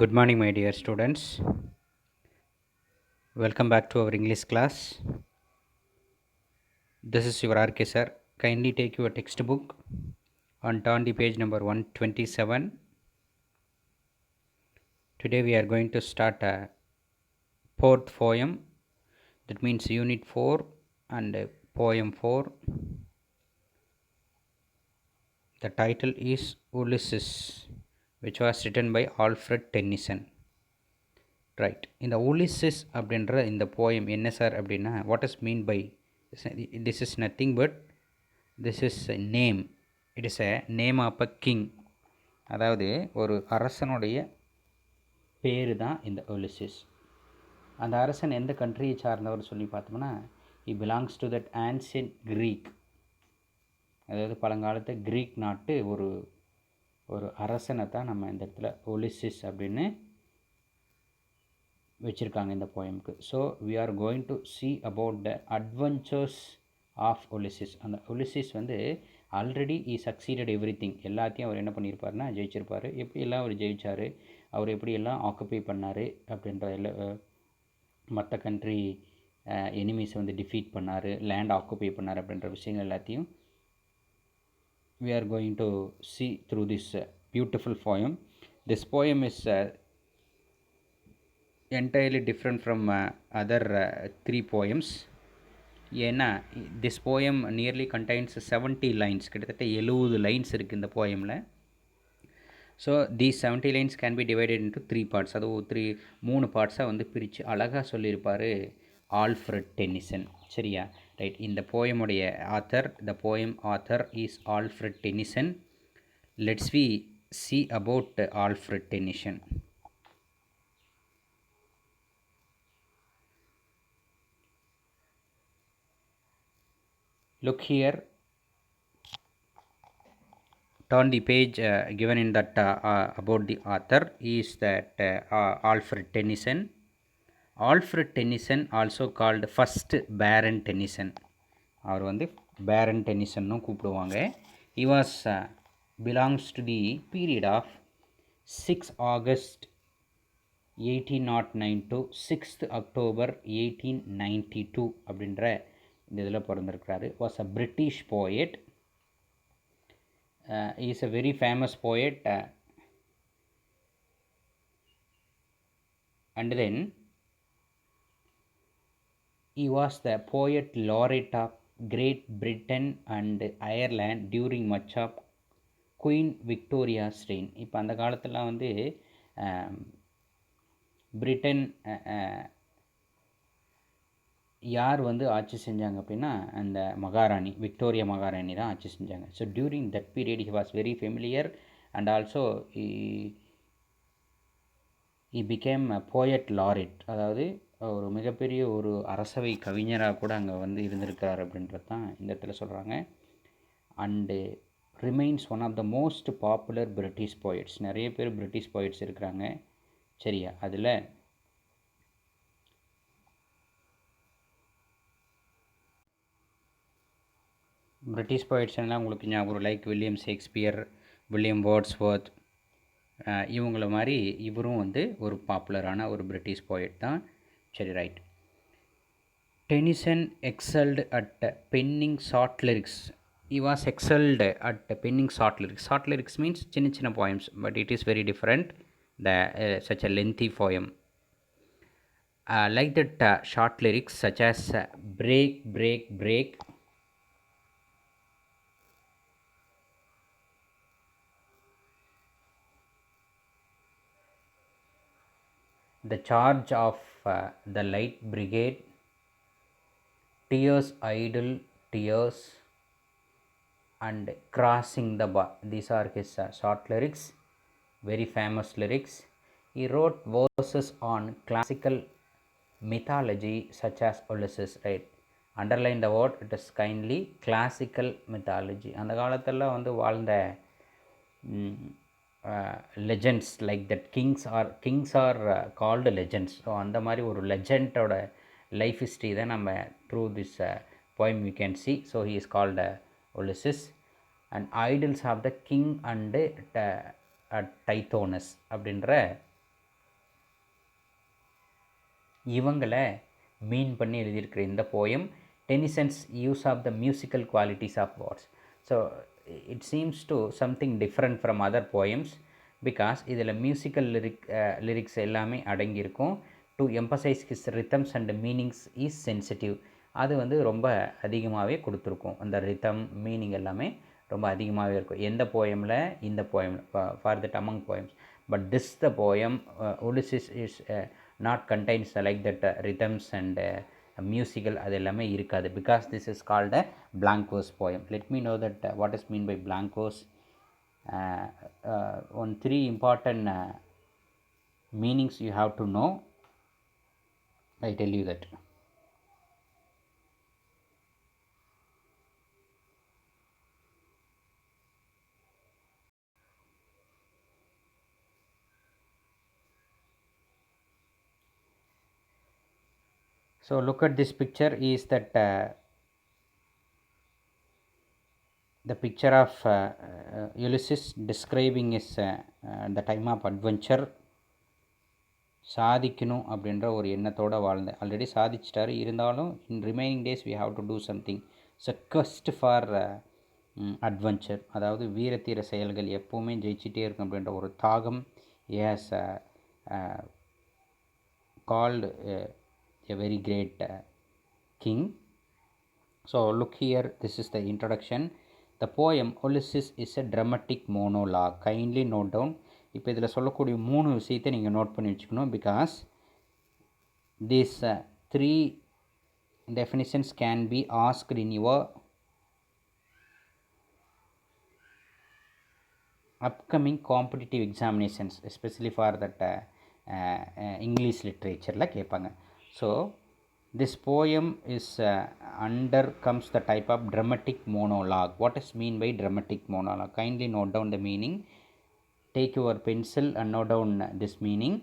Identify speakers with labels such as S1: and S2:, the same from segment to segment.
S1: Good morning, my dear students. Welcome back to our English class. This is your RK sir. Kindly take your textbook and turn the page number 127. Today we are going to start a fourth poem. That means Unit 4 and Poem 4. The title is Ulysses, which was written by Alfred Tennyson. Right, இந்த Ulysses அப்படின்ற இந்த poem என்ன sir அப்படின்னா, what is mean by this is nothing but this is name. It is a name of a king. அதாவது ஒரு அரசனுடைய பேர் தான் இந்த உலிசஸ். அந்த அரசன் எந்த கண்ட்ரியை சார்ந்தவர் சொல்லி பார்த்தோம்னா, he belongs to that ancient Greek. அதாவது பழங்காலத்து க்ரீக் நாட்டு ஒரு ஒரு அரசனை தான் நம்ம இந்த இடத்துல உலிசஸ் அப்படின்னு வச்சுருக்காங்க இந்த போயமுக்கு. So we are going to see about the adventures of Ulysses. அந்த ஒலிசிஸ் வந்து already he succeeded everything. எல்லாத்தையும் அவர் என்ன பண்ணியிருப்பார்னா ஜெயிச்சிருப்பார். எப்படியெல்லாம் அவர் ஜெயித்தார், அவர் எப்படியெல்லாம் ஆக்குப்பை பண்ணார் அப்படின்ற மற்ற கண்ட்ரி எனிமீஸை வந்து டிஃபீட் பண்ணார், லேண்ட் ஆக்குப்பை பண்ணார் அப்படின்ற விஷயங்கள் எல்லாத்தையும் we are going to see through this beautiful poem. This poem is entirely different from other three poems. ஏன்னா this poem nearly contains 70 lines. கிட்டத்தட்ட 70 லைன்ஸ் இருக்குது இந்த போயமில். So these 70 lines can be divided into 3 parts. அது மூணு பார்ட்ஸாக வந்து பிரித்து அழகாக சொல்லியிருப்பார் ஆல்ஃப்ரெட் டென்னிசன். சரியா? ரைட். இந்த போயமுடைய author, the poem author is Alfred Tennyson. Let's we see about Alfred Tennyson. Look here, turn the page given in that about the author is that Alfred Tennyson. Alfred Tennyson also called first Baron Tennyson. அவர் வந்து Baron Tennyson கூப்பிடுவாங்க. He was belongs to the period of 6 August 1809 to 6th October 1892 அப்படின்ற இந்த இதில் பிறந்திருக்கிறாரு. Was a British poet. He is a very famous poet, and then he was the poet laureate of Great Britain and Ireland during much of Queen Victoria's reign. இப்போ அந்த காலத்தில் வந்து Britain யார் வந்து ஆட்சி செஞ்சாங்க அப்படின்னா, அந்த மகாராணி விக்டோரியா மகாராணி தான் ஆட்சி செஞ்சாங்க. So during that period he was very familiar and also he became a poet laureate. அதாவது ஒரு மிகப்பெரிய ஒரு அரசவை கவிஞராக கூட அங்கே வந்து இருந்திருக்கிறார் அப்படின்றது தான் இந்த இடத்துல சொல்கிறாங்க. And remains one of the most popular British poets. நிறைய பேர் பிரிட்டிஷ் போயட்ஸ் இருக்கிறாங்க. சரியா? அதில் பிரிட்டிஷ் போயிட்ஸ்னால் உங்களுக்கு ஞாபகம் like William Shakespeare, William Wordsworth, இவங்கள மாதிரி இவரும் வந்து ஒரு பாப்புலரான ஒரு பிரிட்டிஷ் போயட் தான். சரி, right. Tennyson excelled at penning short lyrics. he was excelled at penning short lyrics. Short lyrics means சின்ன சின்ன poems, but it is very different, the such a lengthy poem. Like that short lyrics such as break break break, the charge of the light brigade, tears idle tears, and crossing the bar. These are his short lyrics, very famous lyrics. He wrote verses on classical mythology such as Ulysses. Right, underline the word, it is kindly classical mythology. அந்த காலத்தில் வந்து வாழ்ந்த legends like that Kings are called legends. So அந்த மாதிரி ஒரு லெஜெண்டோட life history தான் நம்ம through this poem we can see. So he is called Ulysses. And idols of the king and Tithonus அப்படின்ற இவங்களை மீன் பண்ணி எழுதியிருக்கிற இந்த poem Tennyson's use of the musical qualities of words. So it seems to something different from other poems because இதில் musical lyrics எல்லாமே அடங்கியிருக்கும். To emphasise his rhythms and meanings is sensitive. அது வந்து ரொம்ப அதிகமாகவே கொடுத்துருக்கும். அந்த ரித்தம் மீனிங் எல்லாமே ரொம்ப அதிகமாகவே இருக்கும் எந்த போயமில், இந்த போயமில், for that among poems. But this the poem Ulysses is not contains like that rhythms and musical அது எல்லாமே இருக்காது. Because this is called a blank verse poem. Let me know that what is mean by blank verse. On three important meanings you have to know. I tell you that. So look at this picture is that the picture of Ulysses describing his the time of adventure. சாதிக்கணும் அப்படின்ற ஒரு எண்ணத்தோடு வாழ்ந்தேன். Already சாதிச்சிட்டாரு, இருந்தாலும் in remaining days we have to do something. So quest for adventure, அதாவது வீரத்தீர செயல்கள் எப்போவுமே ஜெயிச்சிட்டே இருக்கும் அப்படின்ற ஒரு தாகம். As called a very great king. So look here, this is the introduction. The poem Ulysses is a dramatic monologue. Kindly note down. இப்போ இதில் சொல்லக்கூடிய 3 விஷயத்தை நீங்கள் நோட் பண்ணி வச்சுக்கணும். Because these 3 definitions can be asked in your upcoming competitive examinations, especially for that English literature கேட்பாங்க. So this poem is under comes the type of dramatic monologue. What is mean by dramatic monologue? Kindly note down the meaning. Take your pencil and note down this meaning.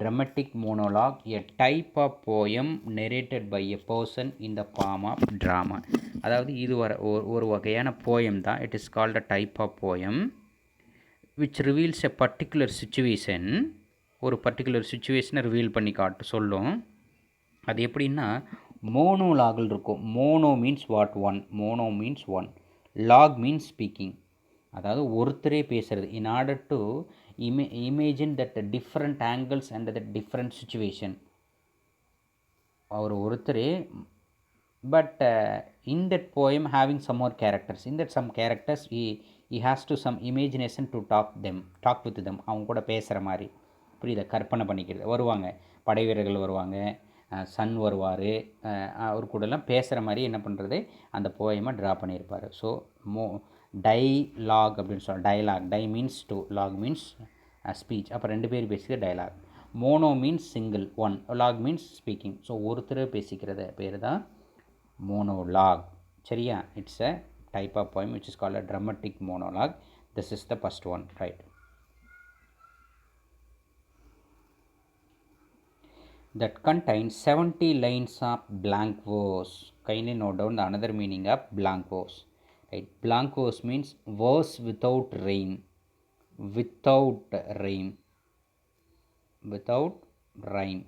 S1: Dramatic monologue, a type of poem narrated by a person in the form of drama. அதாவது இது ஒரு வகையான poem தான். It is called a type of poem which reveals a particular situation. ஒரு particular சுச்சுவேஷனை reveal பண்ணி சொல்லும். அது எப்படின்னா மோனோலாகில் இருக்கும். Mono means what, one. Mono means one. Lock means speaking, அதாவது ஒருத்தரே பேசுகிறது. In order to imagine that different angles and that different situation. அவர் ஒருத்தரே, but in that poem having some more characters. In that some characters he has to some imagination to talk with them. அவங்க கூட பேசுகிற மாதிரி, புரியுதா, கற்பனை பண்ணிக்கிறது. வருவாங்க படை வீரர்கள் வருவாங்க, சன் வருவார், அவர் கூடலாம் பேசுகிற மாதிரி என்ன பண்ணுறது, அந்த போயமை ட்ரா பண்ணியிருப்பார். ஸோ டைலாக் அப்படின்னு சொல்ல, dialogue, di means two, logue means speech. அப்போ 2 பேர் பேசிக்கிற dialogue. Mono means single, one. Lock means speaking. So ஒருத்தர் பேசிக்கிறத பேர் தான் மோனோலாக். சரியா? It's a type of poem which is called a dramatic monologue. This is the first one, right? That contains 70 lines of blank verse. Kindly note down the another meaning of blank verse, right? Blank verse means verse without rhyme. Without rhyme, without rhyme,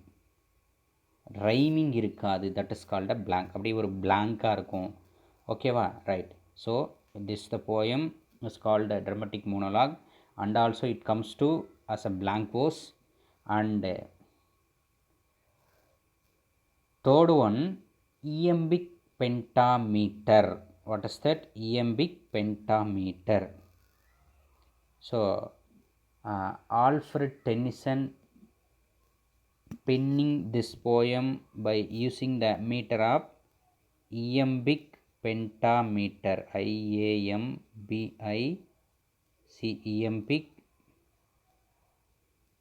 S1: rhyming இருக்காது. That is called a blank. அப்படி ஒரு blank-ஆ இருக்கும். ஓகேவா? Right. So this the poem is called a dramatic monologue, and also it comes to as a blank verse. And third one, iambic pentameter. What is that? Iambic pentameter. So Alfred Tennyson penning this poem by using the meter of iambic pentameter. IAMBIC, iambic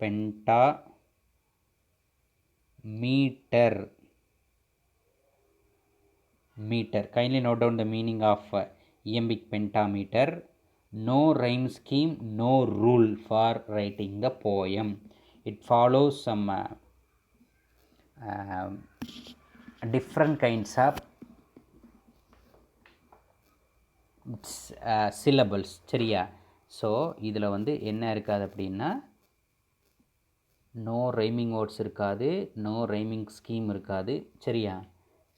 S1: pentameter. Meter. Kindly note down the meaning of iambic pentameter. No rhyme scheme, no rule for writing the poem. It follows some different kinds of syllables. சரியா? So இதில் வந்து என்ன இருக்காது அப்படின்னா no rhyming words இருக்காது, no rhyming scheme இருக்காது. சரியா?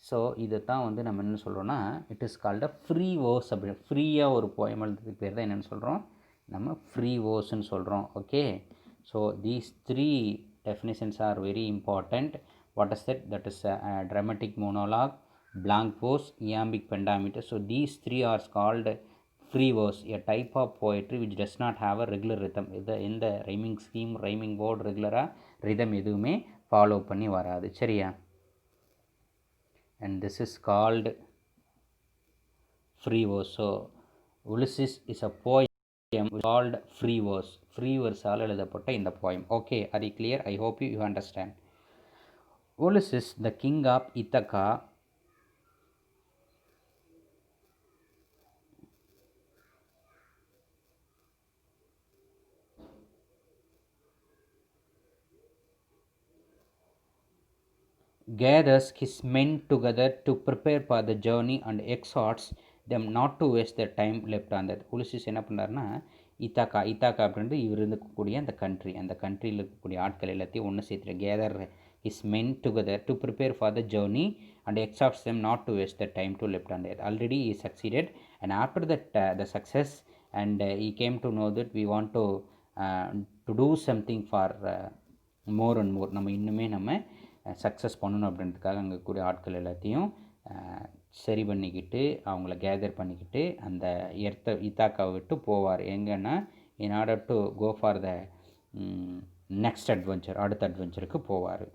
S1: So இதை தான் வந்து நம்ம என்ன சொல்கிறோன்னா, it is called a free verse. அப்படி ஃப்ரீயாக ஒரு போயம் எழுதுறதுக்கு பேர் தான் என்னென்னு சொல்கிறோம், நம்ம ஃப்ரீ வேர்ஸ்ன்னு சொல்கிறோம். Okay, so these 3 definitions are very important. What is that? That is a dramatic monologue, blank prose, iambic pentameter. So these 3 are called free verse, a type of poetry which does not have a regular rhythm. இந்த rhyming scheme, rhyming board, ரெகுலராக rhythm எதுவுமே follow பண்ணி வராது. சரியா? and this is called free verse. So Ulysses is a poem called free verse. free verse all எழுதப்பட்ட இந்த poem. Okay, are you clear? I hope you understand. Ulysses, the king of Ithaca, gathers his men together to prepare for the journey and exhorts them not to waste their time left on that. உலிசிஸ் என்ன பண்ணார்னா, இத்தாக்கா அப்படின்ட்டு இவர் இருக்கக்கூடிய அந்த கண்ட்ரியில் இருக்கக்கூடிய ஆட்கள் எல்லாத்தையும் ஒன்று சேர்த்துட்டு, gather his men together to prepare for the journey and exhorts them not to waste the time to left on that. Already he succeeded and after that the success and he came to know that we want to do something for more and more. நம்ம இன்னுமே நம்ம success பண்ணணும் அப்படின்றதுக்காக அங்கே கூடிய ஆட்கள் எல்லாத்தையும் சரி பண்ணிக்கிட்டு, அவங்கள கேதர் பண்ணிக்கிட்டு அந்த இத்தாக்காவை விட்டு போவார். எங்கன்னா, in order to go for the next adventure, அடுத்த அட்வென்ச்சருக்கு போவார்.